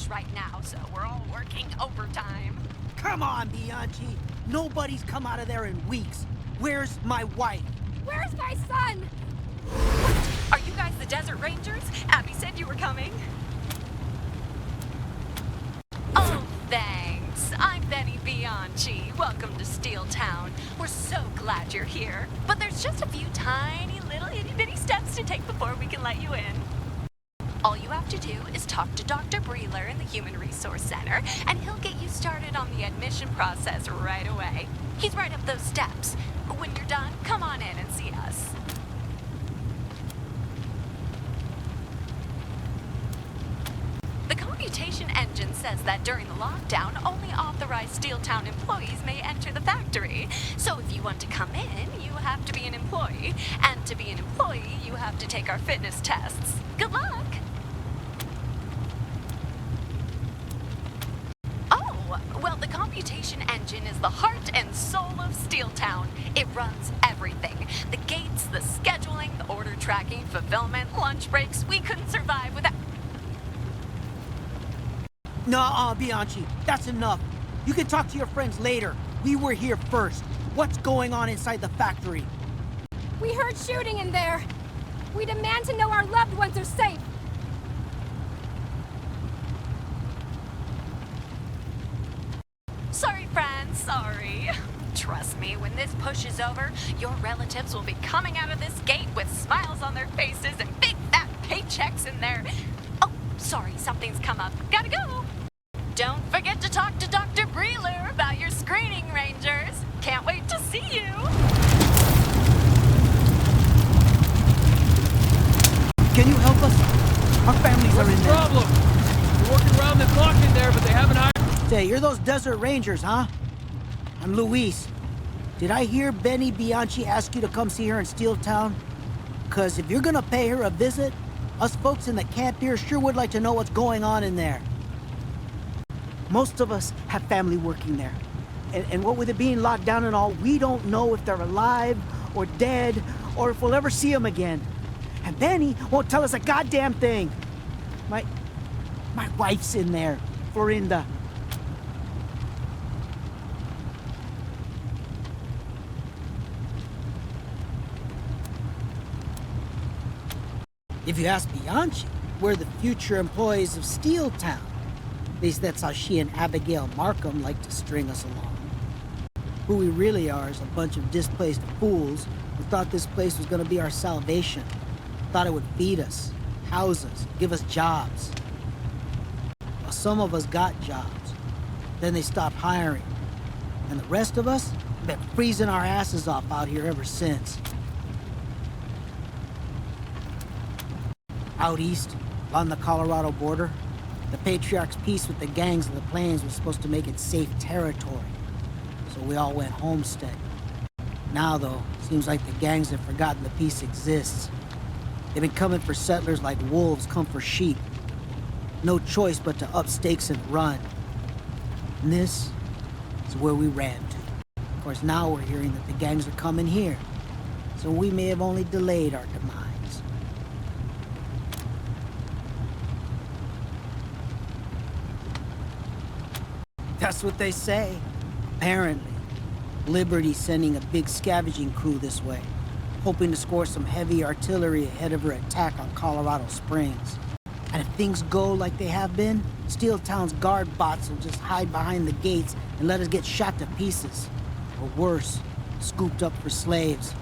rush right now, so we're all working overtime. Come on, Bianchi. Nobody's come out of there in weeks. Where's my wife? Where's my son? Are you guys the Desert Rangers? Abby said you were coming. Oh, thanks. I'm Benny Bianchi. Welcome to Steel Town. We're so glad you're here. But there's just a few tiny little itty-bitty steps to take before we can let you in. All you have to do is talk to Dr. Breeler in the Human Resource Center, and he'll get you started on the admission process right away. He's right up those steps. When you're done, come on in and see us. The computation engine says that during the lockdown, only authorized Steel Town employees may enter the factory. So if you want to come in, you have to be an employee. And to be an employee, you have to take our fitness tests. Good luck! Well, the computation engine is the heart and soul of Steel Town. It runs everything. The gates, the scheduling, the order tracking, fulfillment, lunch breaks. We couldn't survive without... Nuh-uh, Bianchi. That's enough. You can talk to your friends later. We were here first. What's going on inside the factory? We heard shooting in there. We demand to know our loved ones are safe. Sorry, friends, sorry. Trust me, when this push is over, your relatives will be coming out of this gate with smiles on their faces and big fat paychecks in there. Oh, sorry, something's come up. Gotta go. Don't forget to talk to Dr. Breeler about your screening, Rangers. Can't wait to see you. Can you help us? Our families are in there. What's the problem? We're working around the clock in there, but they haven't hired... Say, you're those Desert Rangers, huh? I'm Luis. Did I hear Benny Bianchi ask you to come see her in Steel Town? 'Cause if you're gonna pay her a visit, us folks in the camp here sure would like to know what's going on in there. Most of us have family working there. And what with it being locked down and all, we don't know if they're alive or dead or if we'll ever see them again. And Benny won't tell us a goddamn thing. My wife's in there, Florinda. If you ask Bianchi, we're the future employees of Steel Town. At least that's how she and Abigail Markham like to string us along. Who we really are is a bunch of displaced fools who thought this place was gonna be our salvation. Thought it would feed us, house us, give us jobs. Well, some of us got jobs. Then they stopped hiring. And the rest of us have been freezing our asses off out here ever since. Out east, along the Colorado border, the Patriarch's peace with the gangs of the plains was supposed to make it safe territory. So we all went homestead. Now, though, seems like the gangs have forgotten the peace exists. They've been coming for settlers like wolves come for sheep. No choice but to up stakes and run. And this is where we ran to. Of course, now we're hearing that the gangs are coming here. So we may have only delayed our demise. That's what they say. Apparently. Liberty's sending a big scavenging crew this way, hoping to score some heavy artillery ahead of her attack on Colorado Springs. And if things go like they have been, Steel Town's guard bots will just hide behind the gates and let us get shot to pieces. Or worse, scooped up for slaves.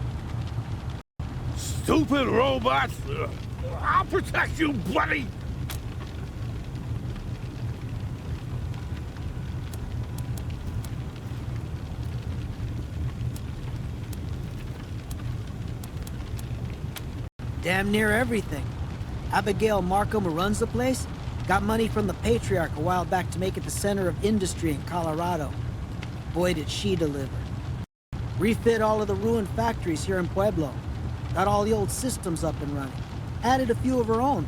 Stupid robots! I'll protect you, buddy! Damn near everything. Abigail Markham, who runs the place, got money from the Patriarch a while back to make it the center of industry in Colorado. Boy, did she deliver. Refit all of the ruined factories here in Pueblo. Got all the old systems up and running. Added a few of her own.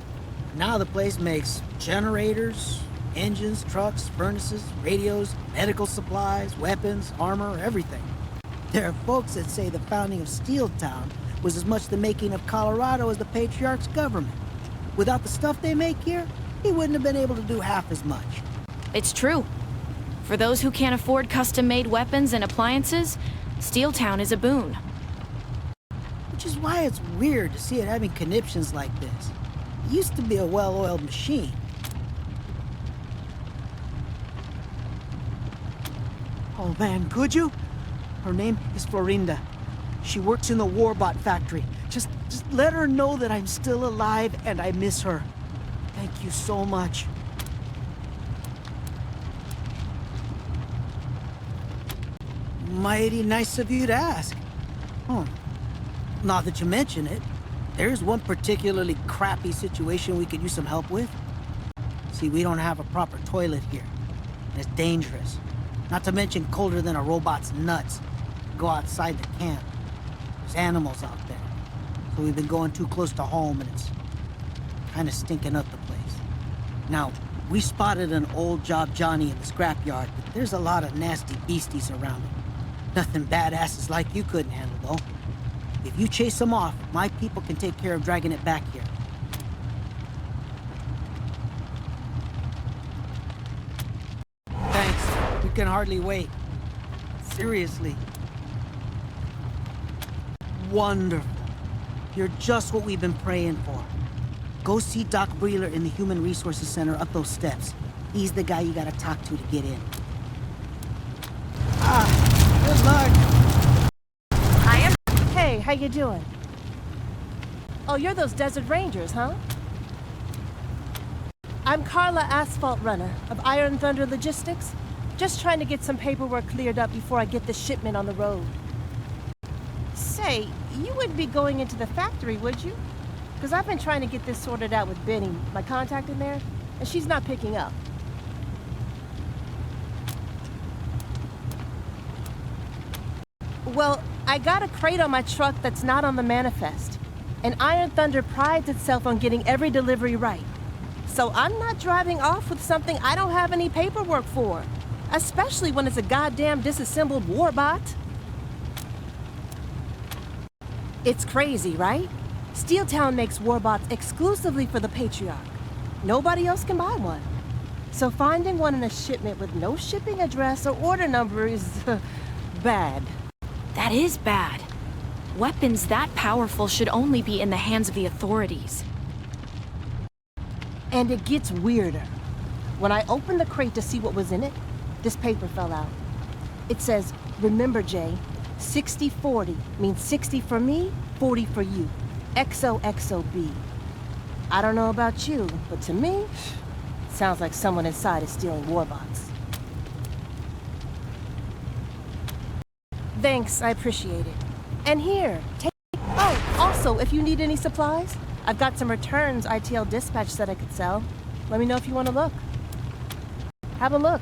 Now the place makes generators, engines, trucks, furnaces, radios, medical supplies, weapons, armor, everything. There are folks that say the founding of Steel Town was as much the making of Colorado as the Patriarch's government. Without the stuff they make here, he wouldn't have been able to do half as much. It's true. For those who can't afford custom-made weapons and appliances, Steel Town is a boon. Which is why it's weird to see it having conniptions like this. It used to be a well-oiled machine. Oh man, could you? Her name is Florinda. She works in the Warbot factory. Just let her know that I'm still alive and I miss her. Thank you so much. Mighty nice of you to ask. Oh, now that you mention it, there's one particularly crappy situation we could use some help with. See, we don't have a proper toilet here. And it's dangerous. Not to mention colder than a robot's nuts. Go outside the camp. There's animals out there. So we've been going too close to home and it's kind of stinking up the place. Now, we spotted an old Job Johnny in the scrapyard, but there's a lot of nasty beasties around him. Nothing badasses like you couldn't handle, though. If you chase them off, my people can take care of dragging it back here. Thanks. We can hardly wait. Seriously. Wonderful. You're just what we've been praying for. Go see Doc Breeler in the Human Resources Center up those steps. He's the guy you gotta talk to get in. Good luck. Hey, how you doing? Oh, you're those Desert Rangers, huh? I'm Carla Asphalt Runner of Iron Thunder Logistics. Just trying to get some paperwork cleared up before I get the shipment on the road. Say, you wouldn't be going into the factory, would you? Because I've been trying to get this sorted out with Benny, my contact in there, and she's not picking up. Well, I got a crate on my truck that's not on the manifest. And Iron Thunder prides itself on getting every delivery right. So I'm not driving off with something I don't have any paperwork for. Especially when it's a goddamn disassembled warbot. It's crazy, right? Steel Town makes warbots exclusively for the Patriarch. Nobody else can buy one. So finding one in a shipment with no shipping address or order number is bad. That is bad. Weapons that powerful should only be in the hands of the authorities. And it gets weirder. When I opened the crate to see what was in it, this paper fell out. It says, "Remember, Jay, 60-40 means 60 for me, 40 for you. XOXOB. I don't know about you, but to me, it sounds like someone inside is stealing warbots." Thanks, I appreciate it. And here, take... Oh, also, if you need any supplies, I've got some returns ITL dispatch that I could sell. Let me know if you want to look. Have a look.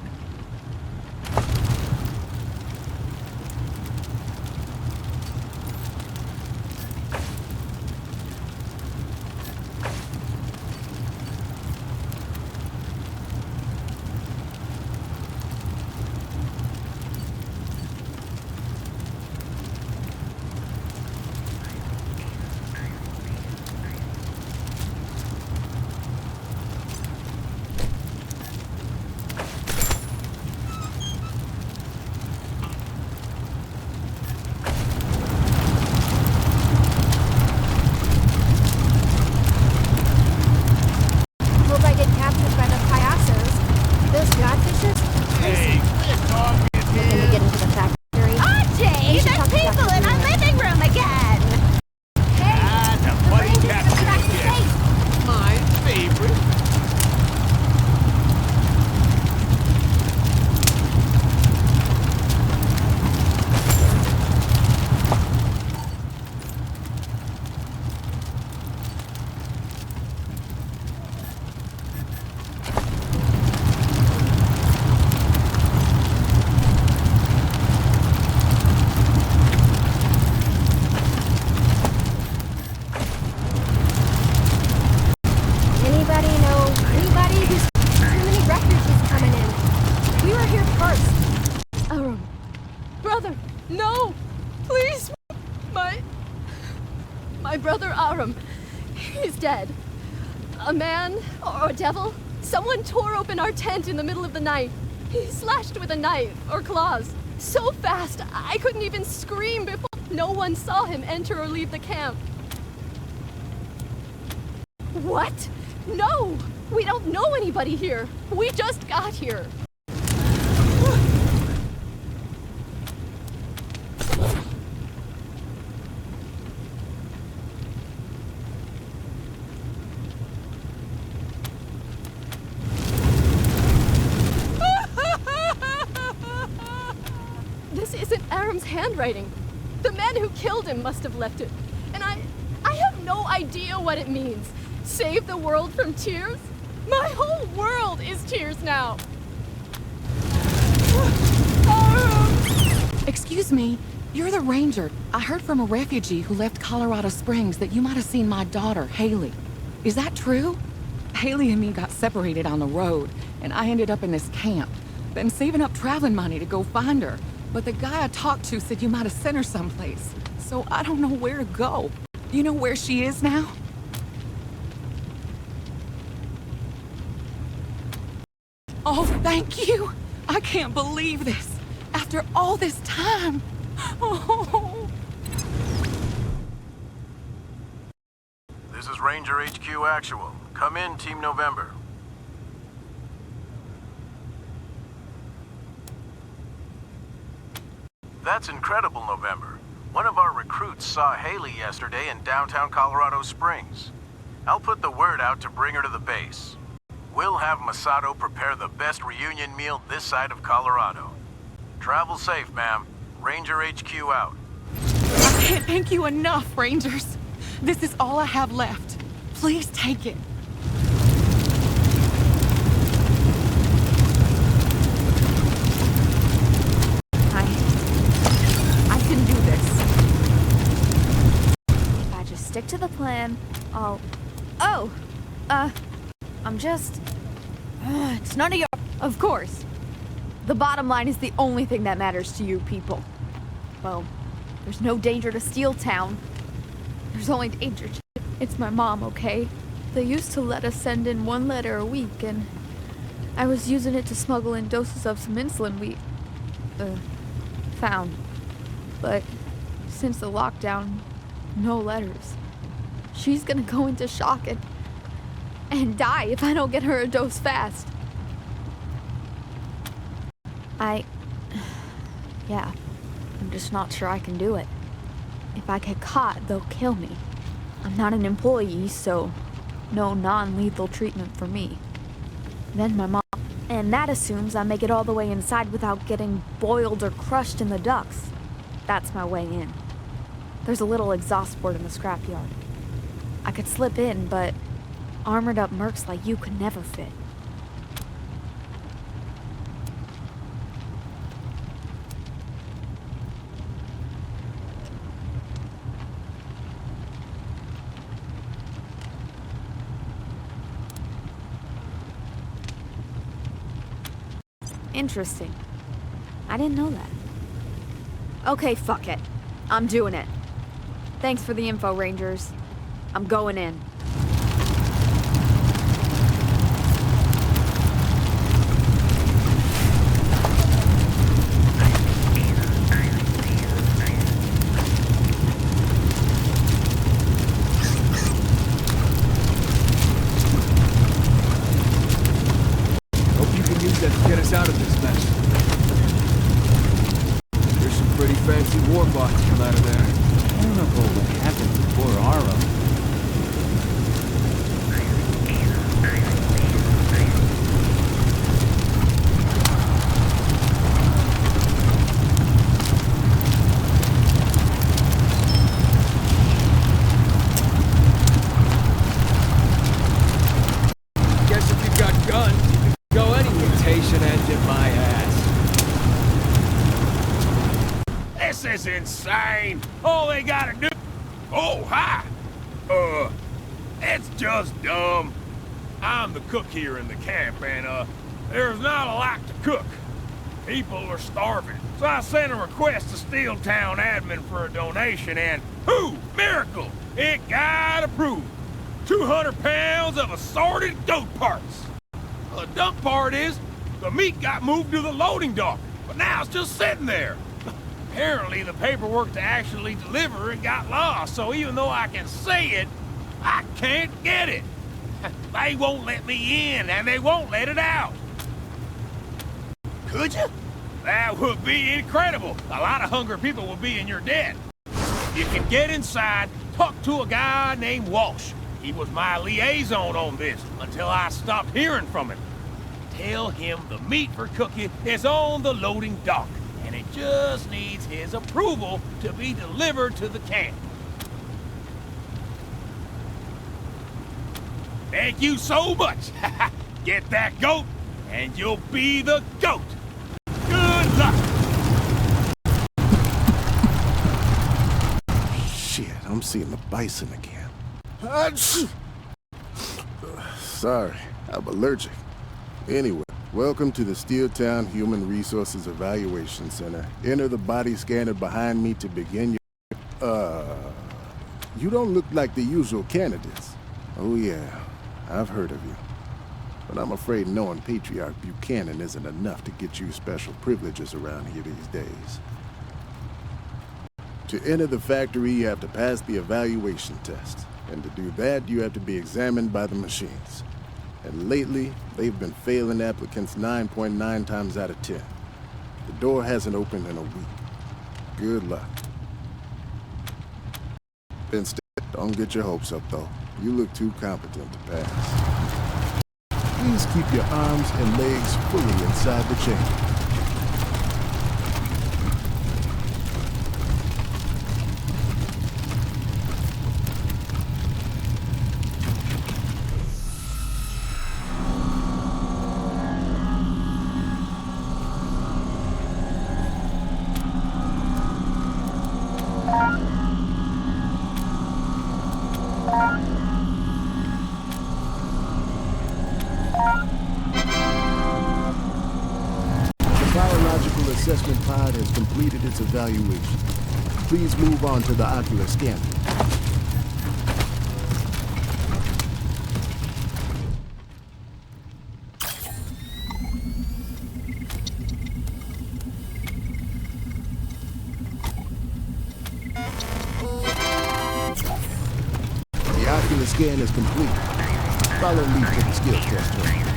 My brother Aram, he's dead. A man or a devil, Someone tore open our tent in the middle of the night. He slashed with a knife or claws so fast I couldn't even scream before. No one saw him enter or leave the camp. What? No! We don't know anybody here. We just got here. This isn't Aram's handwriting. The man who killed him must have left it. And I have no idea what it means. Save the world from tears? My whole world is tears now. Excuse me, you're the ranger. I heard from a refugee who left Colorado Springs that you might have seen my daughter, Haley. Is that true? Haley and me got separated on the road, and I ended up in this camp. Been saving up traveling money to go find her, but the guy I talked to said you might have sent her someplace. So I don't know where to go. Do you know where she is now? Oh, thank you! I can't believe this! After all this time! Oh. This is Ranger HQ Actual. Come in, Team November. That's incredible, November. One of our recruits saw Haley yesterday in downtown Colorado Springs. I'll put the word out to bring her to the base. We'll have Masato prepare the best reunion meal this side of Colorado. Travel safe, ma'am. Ranger HQ out. I can't thank you enough, Rangers. This is all I have left. Please take it. I can do this. If I just stick to the plan, I'll... I'm just... it's none of your... Of course. The bottom line is the only thing that matters to you people. Well, there's no danger to Steel Town. There's only danger to... It's my mom, okay? They used to let us send in 1 letter a week, and I was using it to smuggle in doses of some insulin we... found. But since the lockdown, no letters. She's gonna go into shock and die if I don't get her a dose fast. Yeah, I'm just not sure I can do it. If I get caught, they'll kill me. I'm not an employee, so no non-lethal treatment for me. Then my mom... And that assumes I make it all the way inside without getting boiled or crushed in the ducts. That's my way in. There's a little exhaust port in the scrapyard. I could slip in, but armored up mercs like you could never fit. Interesting. I didn't know that. Okay, fuck it. I'm doing it. Thanks for the info, Rangers. I'm going in. Hope you can use that to get us out of this mess. There's some pretty fancy war bots come out of there. I don't know what happened to poor Ara. Guess if you've got guns, you can go any mutation engine my ass. This is insane! All they gotta do... Oh, hi! It's just dumb. I'm the cook here in the camp, and, there's not a lot to cook. People are starving. So I sent a request to Steel Town admin for a donation, and whoo! Miracle! It got approved. 200 pounds of assorted goat parts. The dumb part is, the meat got moved to the loading dock, but now it's just sitting there. Apparently, the paperwork to actually deliver it got lost, so even though I can say it, I can't get it. They won't let me in, and they won't let it out. Could you? That would be incredible. A lot of hungry people will be in your debt. You can get inside, talk to a guy named Walsh. He was my liaison on this until I stopped hearing from him. Tell him the meat for cooking is on the loading dock, and it just needs his approval to be delivered to the camp. Thank you so much. Get that goat, and you'll be the goat. Good luck. Shit, I'm seeing the bison again. Sorry, I'm allergic. Anyway, welcome to the Steeltown Human Resources Evaluation Center. Enter the body scanner behind me to begin your... You don't look like the usual candidates. Oh yeah, I've heard of you. But I'm afraid knowing Patriarch Buchanan isn't enough to get you special privileges around here these days. To enter the factory, you have to pass the evaluation test. And to do that, you have to be examined by the machines. And lately, they've been failing applicants 9.9 times out of 10. The door hasn't opened in a week. Good luck. Instead, don't get your hopes up, though. You look too competent to pass. Please keep your arms and legs fully inside the chamber. Assessment pod has completed its evaluation. Please move on to the ocular scanner. The ocular scan is complete. Follow me to the skill test room.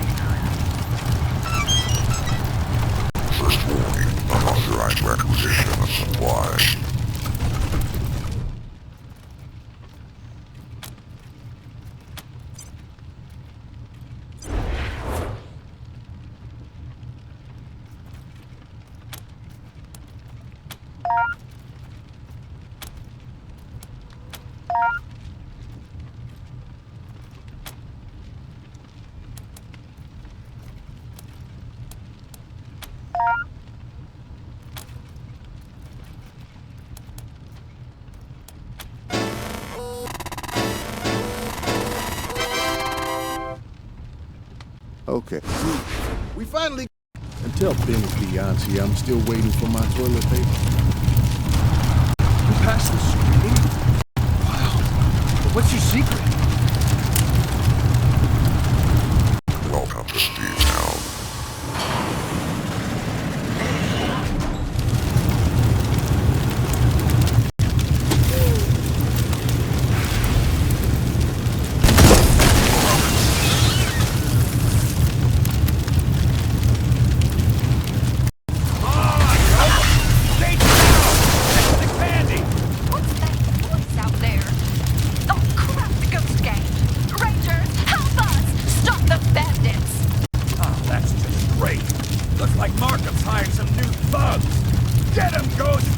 Unauthorized requisition of supplies. Okay. We finally... And tell Benny Beyonce I'm still waiting for my toilet paper. You passed the screening? Wow. But what's your secret? Welcome to Steeltown. Looks like Markham's hired some new thugs. Get him, Ghost!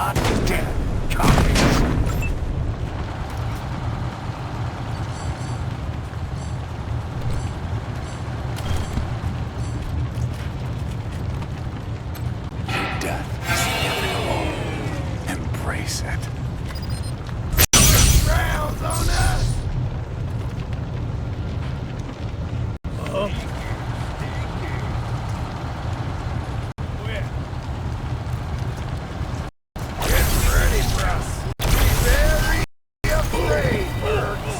Goddamn copies! Death is inevitable. Embrace it. Rounds on us! Get ready for us. Be very afraid, birds.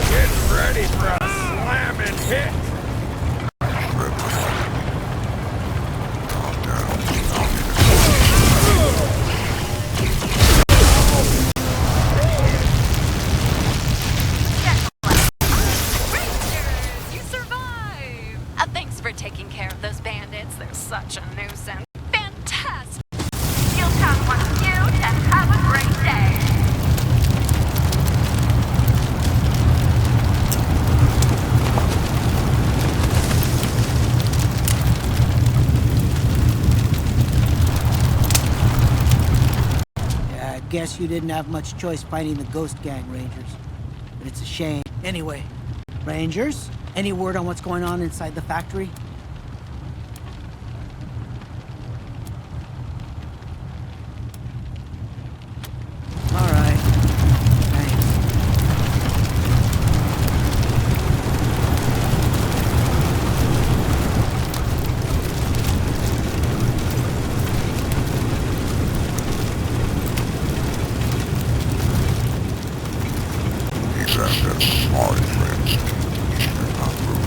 Get ready for a slamming hit! Rangers, you survived! Thanks for taking care of those bandits. They're such a nuisance. Fantastic! Steel Town wants you, and have a great day! guess you didn't have much choice fighting the Ghost Gang, Rangers. But it's a shame. Anyway, Rangers, any word on what's going on inside the factory? All right. Thanks. These assets are in transit. Eastern Hot Road.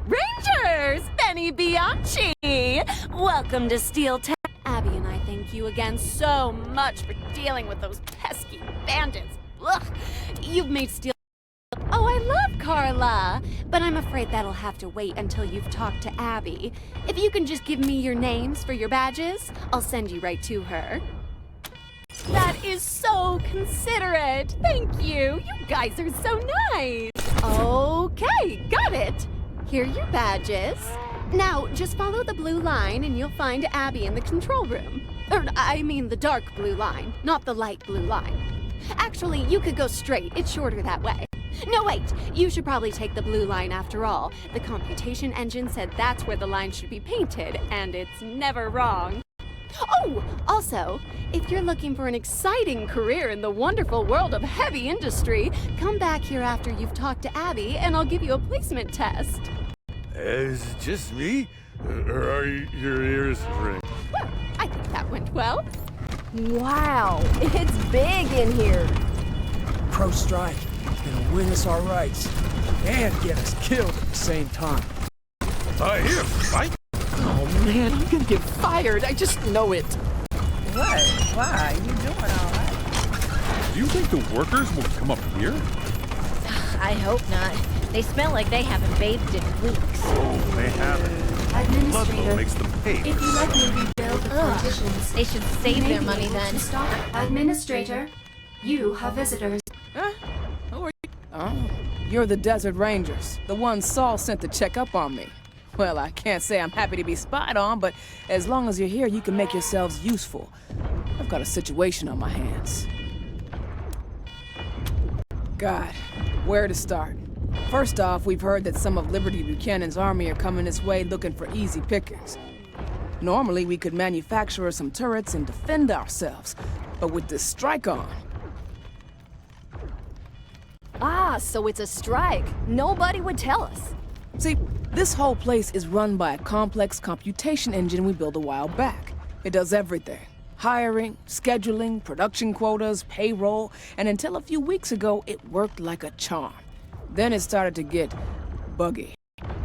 Rangers! Benny Bianchi! Welcome to Steel Town. Abby and I thank you again so much for dealing with those pesky bandits. Ugh! You've made Steel... Oh, I love Carla! But I'm afraid that'll have to wait until you've talked to Abby. If you can just give me your names for your badges, I'll send you right to her. That is so considerate! Thank you! You guys are so nice! Okay, got it! Here are your badges. Now, just follow the blue line and you'll find Abby in the control room. I mean the dark blue line, not the light blue line. Actually, you could go straight. It's shorter that way. No, wait. You should probably take the blue line after all. The computation engine said that's where the line should be painted, and it's never wrong. Oh, also, if you're looking for an exciting career in the wonderful world of heavy industry, come back here after you've talked to Abby, and I'll give you a placement test. Is it just me? Or are your ears ringing? Well, I think that went well. Wow, it's big in here. Pro strike. Gonna win us our rights. And get us killed at the same time. I hear fight. Oh man, I'm gonna get fired. I just know it. What? Why? You doing all right? Do you think the workers will come up here? I hope not. They smell like they haven't bathed in weeks. Oh, they haven't. Administrator, makes them pay. if you let me rebuild the partitions, They should save you may their be money able then. to stop. Administrator, you have visitors. Huh? Who are you? Oh, you're the Desert Rangers, the ones Saul sent to check up on me. Well, I can't say I'm happy to be spied on, but as long as you're here, you can make yourselves useful. I've got a situation on my hands. God, where to start? First off, we've heard that some of Liberty Buchanan's army are coming this way looking for easy pickings. Normally, we could manufacture some turrets and defend ourselves, but with this strike on... Ah, so it's a strike. Nobody would tell us. See, this whole place is run by a complex computation engine we built a while back. It does everything. Hiring, scheduling, production quotas, payroll, and until a few weeks ago, it worked like a charm. Then it started to get buggy.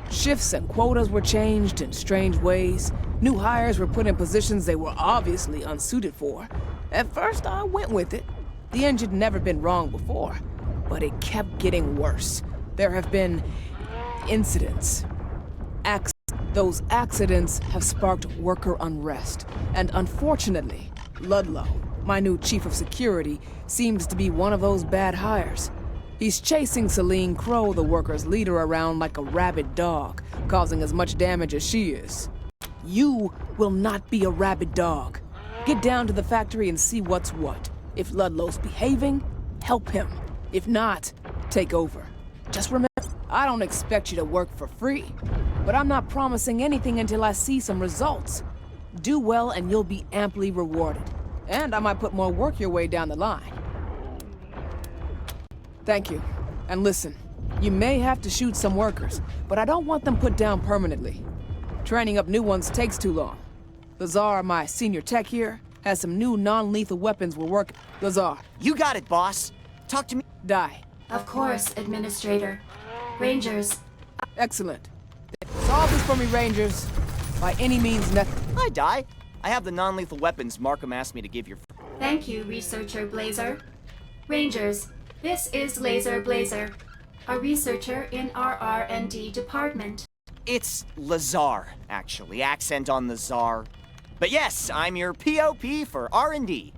Shifts and quotas were changed in strange ways. New hires were put in positions they were obviously unsuited for. At first, I went with it. The engine had never been wrong before, but it kept getting worse. There have been incidents. Those accidents have sparked worker unrest. And unfortunately, Ludlow, my new chief of security, seems to be one of those bad hires. He's chasing Celine Crow, the workers' leader, around like a rabid dog, causing as much damage as she is. You will not be a rabid dog. Get down to the factory and see what's what. If Ludlow's behaving, help him. If not, take over. Just remember, I don't expect you to work for free, but I'm not promising anything until I see some results. Do well and you'll be amply rewarded. And I might put more work your way down the line. Thank you. And listen, you may have to shoot some workers, but I don't want them put down permanently. Training up new ones takes too long. Lazar, my senior tech here, has some new non-lethal weapons we're working. Lazar. You got it, boss. Talk to me. Die. Of course, Administrator. Rangers. Excellent. Solve this for me, Rangers. By any means necessary. Hi, Die. I have the non-lethal weapons Markham asked me to give your... Thank you, Researcher Blazer. Rangers, this is Laser Blazer, a researcher in our R&D department. It's Lazar, actually. Accent on the czar. But yes, I'm your POP for R&D.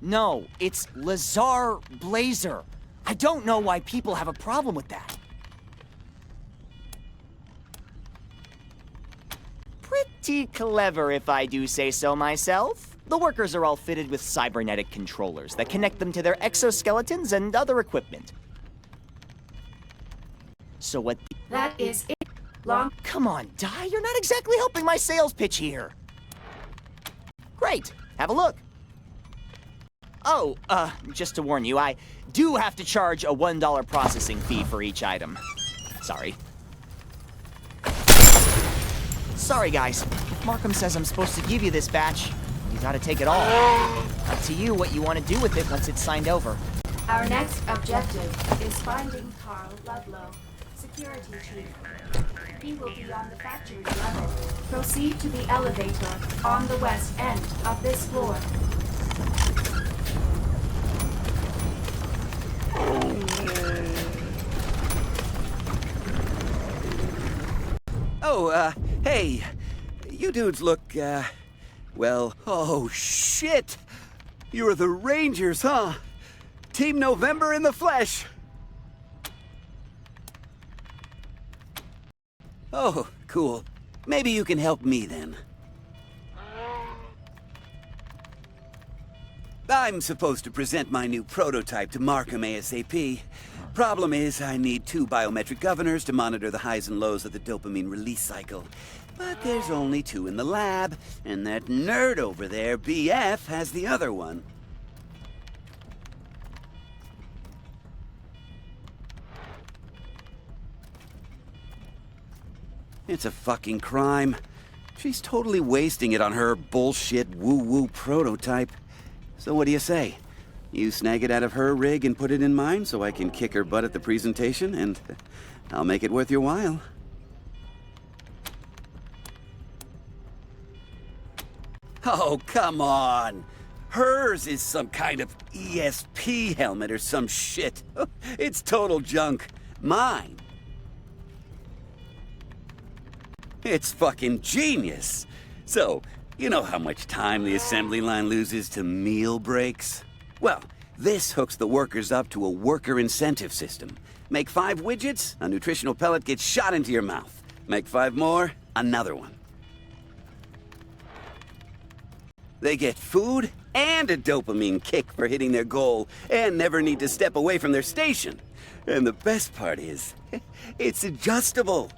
No, it's Lazar Blazer. I don't know why people have a problem with that. Pretty clever, if I do say so myself. The workers are all fitted with cybernetic controllers that connect them to their exoskeletons and other equipment. So what... That is it. Come on, Di, you're not exactly helping my sales pitch here. Great, have a look. Oh, just to warn you, I do have to charge a $1 processing fee for each item. Sorry. Sorry, guys. Markham says I'm supposed to give you this batch. You gotta take it all. Up to you what you want to do with it once it's signed over. Our next objective is finding Carl Ludlow, Security Chief. He will be on the factory level. Proceed to the elevator on the west end of this floor. Oh, hey. You dudes look, well... Oh, shit! You're the Rangers, huh? Team November in the flesh! Oh, cool. Maybe you can help me, then. I'm supposed to present my new prototype to Markham ASAP. Problem is, I need 2 biometric governors to monitor the highs and lows of the dopamine release cycle. But there's only 2 in the lab, and that nerd over there, BF, has the other one. It's a fucking crime. She's totally wasting it on her bullshit woo-woo prototype. So what do you say? You snag it out of her rig and put it in mine so I can kick her butt at the presentation, and I'll make it worth your while. Oh, come on! Hers is some kind of ESP helmet or some shit. It's total junk. Mine. It's fucking genius. So, you know how much time the assembly line loses to meal breaks? Well, this hooks the workers up to a worker incentive system. Make 5 widgets, a nutritional pellet gets shot into your mouth. Make 5 more, another one. They get food and a dopamine kick for hitting their goal and never need to step away from their station. And the best part is, it's adjustable.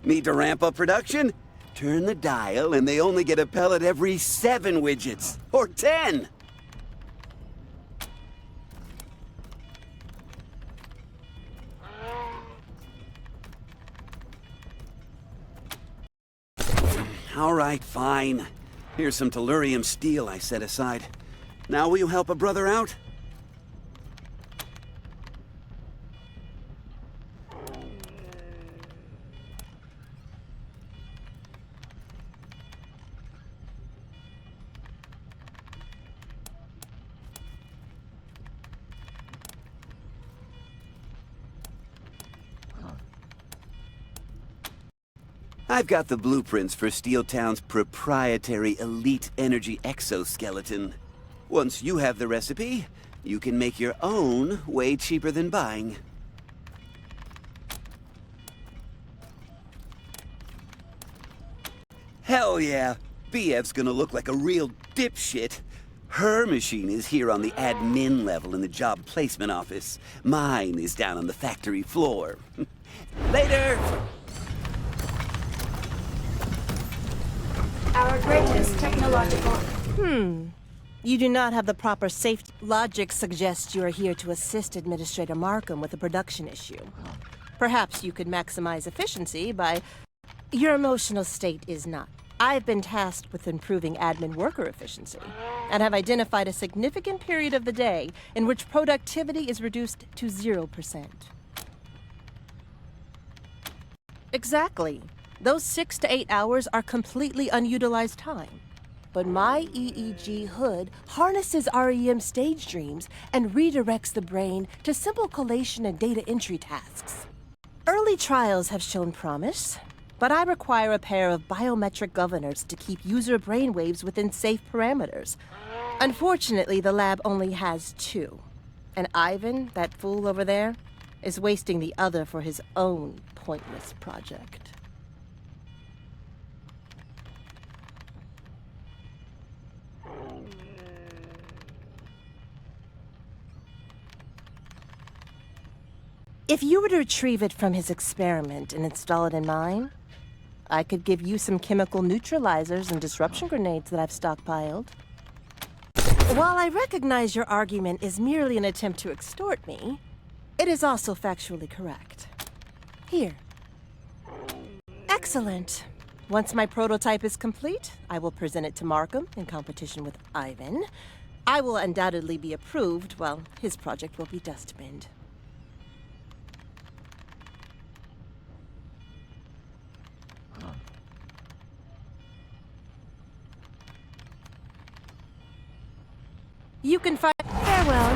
Need to ramp up production? Turn the dial and they only get a pellet every 7 widgets. Or 10. All right, fine. Here's some tellurium steel I set aside. Now will you help a brother out? I've got the blueprints for Steel Town's proprietary elite energy exoskeleton. Once you have the recipe, you can make your own way cheaper than buying. Hell yeah! BF's gonna look like a real dipshit. Her machine is here on the admin level in the job placement office. Mine is down on the factory floor. Later! Our greatest technological... You do not have the proper safety. Logic suggests you are here to assist Administrator Markham with a production issue. Perhaps you could maximize efficiency by... Your emotional state is not. I've been tasked with improving admin worker efficiency, and have identified a significant period of the day in which productivity is reduced to 0%. Exactly. Those 6 to 8 hours are completely unutilized time. But my EEG hood harnesses REM stage dreams and redirects the brain to simple collation and data entry tasks. Early trials have shown promise, but I require a pair of biometric governors to keep user brainwaves within safe parameters. Unfortunately, the lab only has 2. And Ivan, that fool over there, is wasting the other for his own pointless project. If you were to retrieve it from his experiment and install it in mine, I could give you some chemical neutralizers and disruption grenades that I've stockpiled. While I recognize your argument is merely an attempt to extort me, it is also factually correct. Here. Excellent. Once my prototype is complete, I will present it to Markham in competition with Ivan. I will undoubtedly be approved, while his project will be dustbined. You can find... Farewell.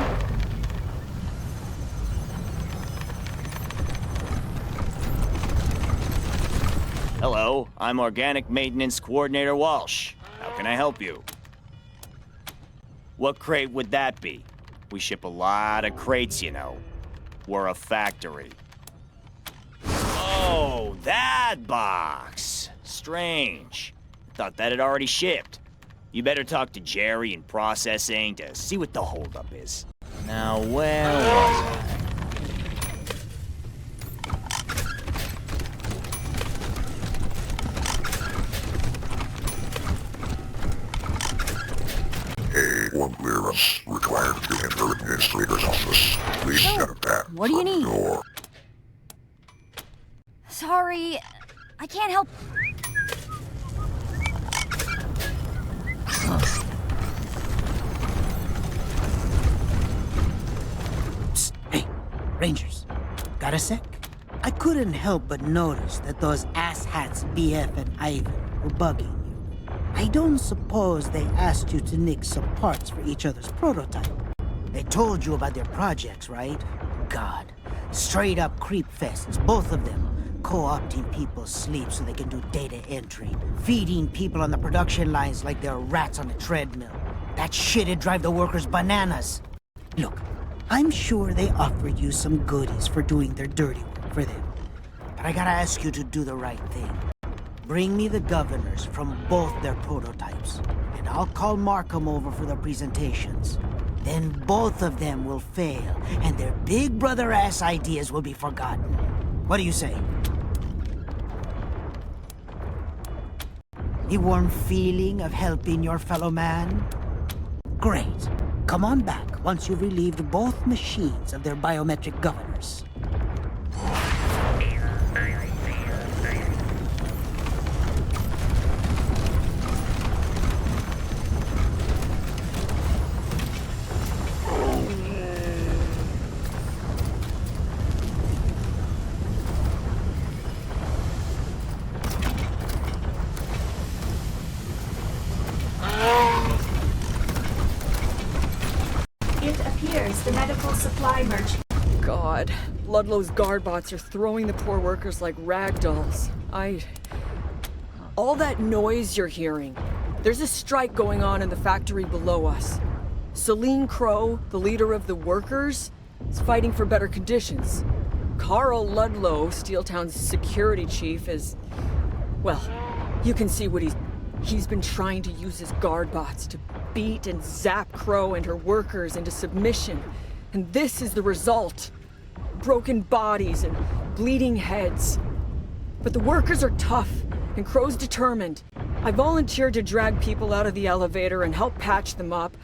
Hello, I'm Organic Maintenance Coordinator Walsh. How can I help you? What crate would that be? We ship a lot of crates, you know. We're a factory. Oh, that box. Strange. Thought that had already shipped. You better talk to Jerry in processing to see what the holdup is. Now, where was I? A1 clearance required to enter Administrator's office. Please step back what do you need? door. Sorry, I can't help. Psst, hey, Rangers, got a sec? I couldn't help but notice that those asshats BF and Ivan were bugging you. I don't suppose they asked you to nick some parts for each other's prototype. They told you about their projects, right? God, straight up creep fests, both of them. Co-opting people's sleep so they can do data entry. Feeding people on the production lines like they're rats on a treadmill. That shit'd drive the workers bananas. Look, I'm sure they offered you some goodies for doing their dirty work for them. But I gotta ask you to do the right thing. Bring me the governors from both their prototypes, and I'll call Markham over for their presentations. Then both of them will fail, and their big brother-ass ideas will be forgotten. What do you say? A warm feeling of helping your fellow man? Great. Come on back once you've relieved both machines of their biometric governors. The medical supply merchant. God, Ludlow's guard bots are throwing the poor workers like rag dolls. All that noise you're hearing. There's a strike going on in the factory below us. Celine Crow, the leader of the workers, is fighting for better conditions. Carl Ludlow, Steeltown's security chief, is... well, you can see what he's been trying to use his guard bots to beat and zap Crow and her workers into submission. And this is the result. Broken bodies and bleeding heads. But the workers are tough, and Crow's determined. I volunteered to drag people out of the elevator and help patch them up.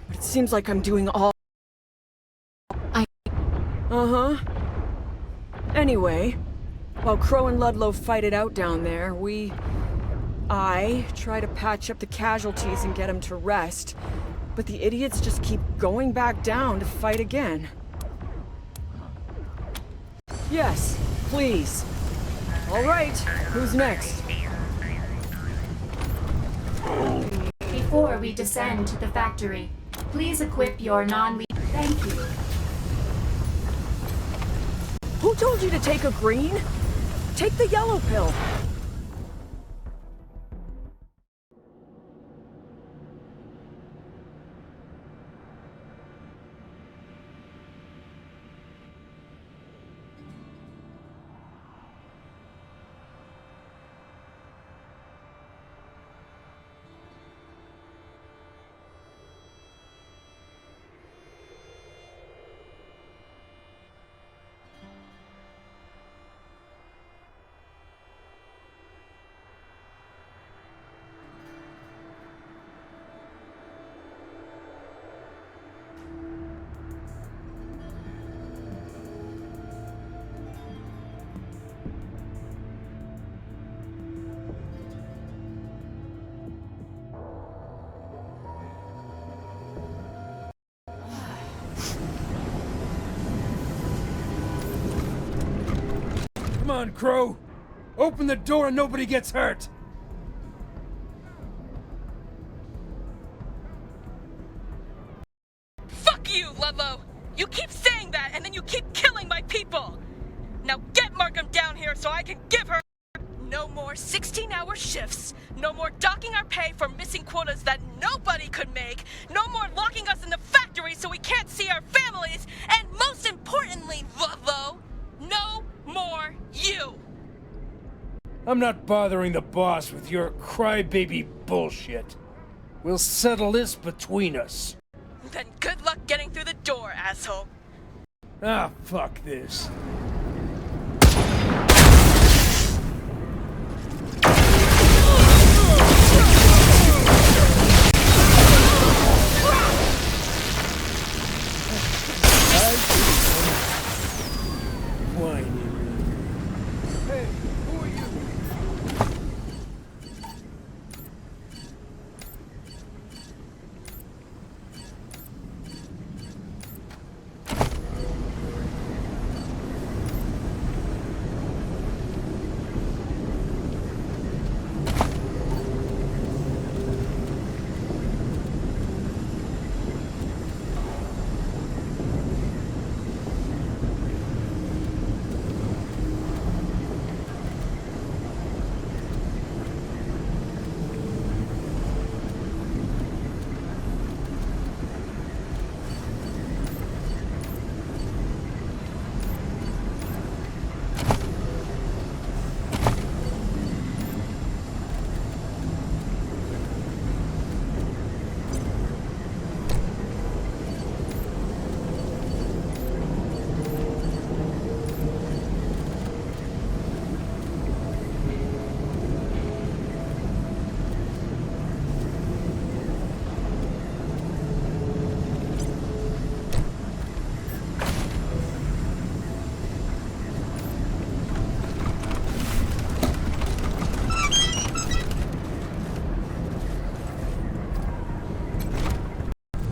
But it seems like I'm doing all... Uh-huh. Anyway, while Crow and Ludlow fight it out down there, I try to patch up the casualties and get them to rest. But the idiots just keep going back down to fight again. Yes, please. All right, who's next? Before we descend to the factory, please equip your non-lethal. Thank you. Who told you to take a green? Take the yellow pill. Come on, Crow! Open the door and nobody gets hurt! Fuck you, Ludlow! You keep saying that, and then you keep killing my people! Now get Markham down here so I can give her... No more 16-hour shifts, no more docking our pay for missing quotas that nobody could make, no more locking us in the factory so we can't see our families, and most importantly, Ludlow, no more you! I'm not bothering the boss with your crybaby bullshit. We'll settle this between us. Then good luck getting through the door, asshole. Ah, fuck this.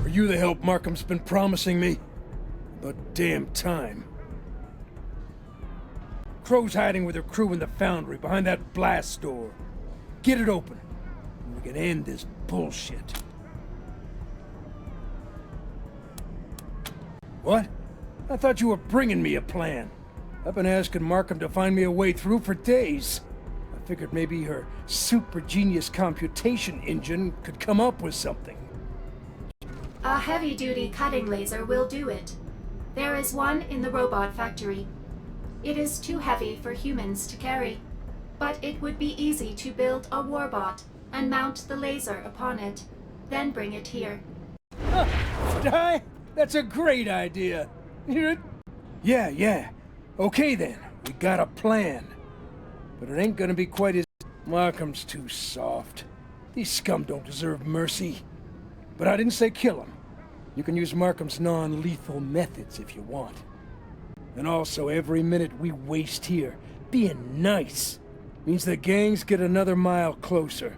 Are you the help Markham's been promising me? About damn time. Crow's hiding with her crew in the foundry behind that blast door. Get it open, and we can end this bullshit. What? I thought you were bringing me a plan. I've been asking Markham to find me a way through for days. I figured maybe her super genius computation engine could come up with something. A heavy-duty cutting laser will do it. There is one in the robot factory. It is too heavy for humans to carry, but it would be easy to build a warbot and mount the laser upon it. then bring it here. Die? That's a great idea. Yeah. Okay then, we got a plan. But it ain't gonna be quite as... Markham's too soft. These scum don't deserve mercy. But I didn't say kill him. You can use Markham's non-lethal methods if you want. And also, every minute we waste here being nice means the gangs get another mile closer.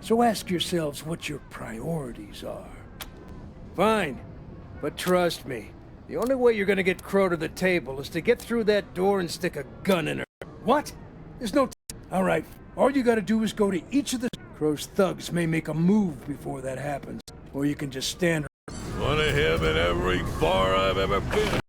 So ask yourselves what your priorities are. Fine, but trust me, the only way you're gonna get Crow to the table is to get through that door and stick a gun in her. What? There's no... All right, all you gotta do is go to each of the... Crow's thugs may make a move before that happens, or you can just stand... One of him in every bar I've ever been.